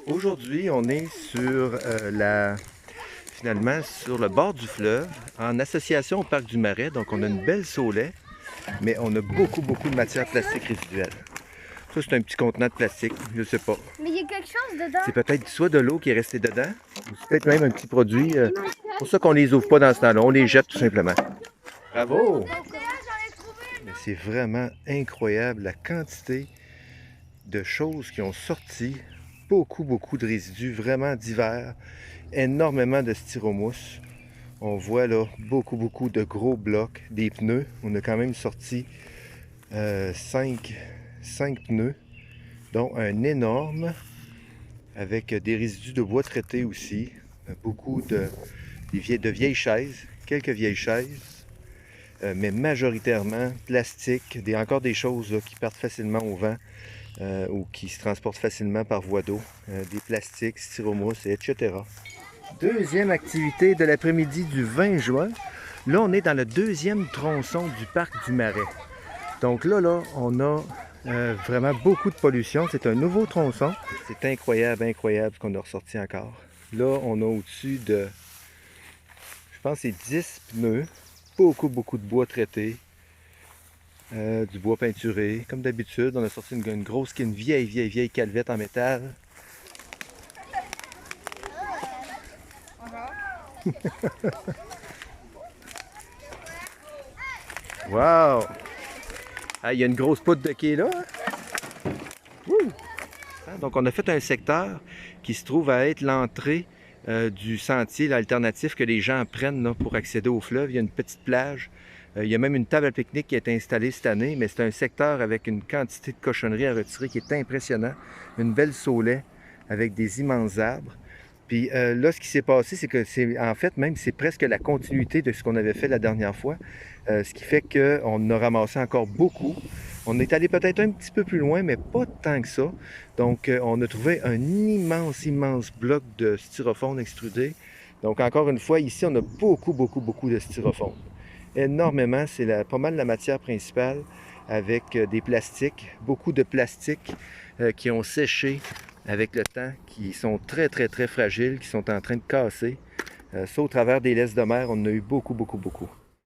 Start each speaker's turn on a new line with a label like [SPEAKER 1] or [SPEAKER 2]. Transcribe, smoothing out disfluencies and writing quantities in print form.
[SPEAKER 1] Aujourd'hui, on est sur finalement sur le bord du fleuve, en association au Parc du Marais. Donc, on a une belle saulet, mais on a beaucoup de matières plastiques résiduelles. Ça, c'est un petit contenant de plastique, je sais pas.
[SPEAKER 2] Mais il y a quelque chose dedans.
[SPEAKER 1] C'est peut-être soit de l'eau qui est restée dedans, ou c'est peut-être même un petit produit. C'est pour ça qu'on les ouvre pas dans ce temps-là, on les jette tout simplement. Bravo! Mais c'est vraiment incroyable la quantité de choses qui ont sorti. Beaucoup de résidus vraiment divers. Énormément de styromousse. On voit là beaucoup de gros blocs, des pneus. On a quand même sorti 5 pneus, dont un énorme avec des résidus de bois traité aussi. Beaucoup de vieilles chaises, quelques vieilles chaises, mais majoritairement plastique, encore des choses là, qui partent facilement au vent ou qui se transportent facilement par voie d'eau, des plastiques, styromousse, etc. Deuxième activité de l'après-midi du 20 juin. Là, on est dans le deuxième tronçon du Parc du Marais. Donc là, on a vraiment beaucoup de pollution. C'est un nouveau tronçon. C'est incroyable ce qu'on a ressorti encore. Là, on a au-dessus de, je pense, c'est 10 pneus. Beaucoup de bois traité. Du bois peinturé. Comme d'habitude, on a sorti une grosse, une vieille calvette en métal. Wow! Ah, il y a une grosse poutre de quai là. Donc, on a fait un secteur qui se trouve à être l'entrée du sentier l'alternatif que les gens prennent là, pour accéder au fleuve. Il y a une petite plage. Il y a même une table à pique-nique qui a été installée cette année, mais c'est un secteur avec une quantité de cochonneries à retirer qui est impressionnant. Une belle saulet avec des immenses arbres. Puis là, ce qui s'est passé, c'est que en fait, même c'est presque la continuité de ce qu'on avait fait la dernière fois. Ce qui fait qu'on a ramassé encore beaucoup. On est allé peut-être un petit peu plus loin, mais pas tant que ça. Donc, on a trouvé un immense bloc de styrofoam extrudé. Donc, encore une fois, ici, on a beaucoup de styrofoam. Énormément, c'est pas mal la matière principale avec des plastiques. Beaucoup de plastiques qui ont séché avec le temps, qui sont très fragiles, qui sont en train de casser. Ça, au travers des laisses de mer, on en a eu beaucoup.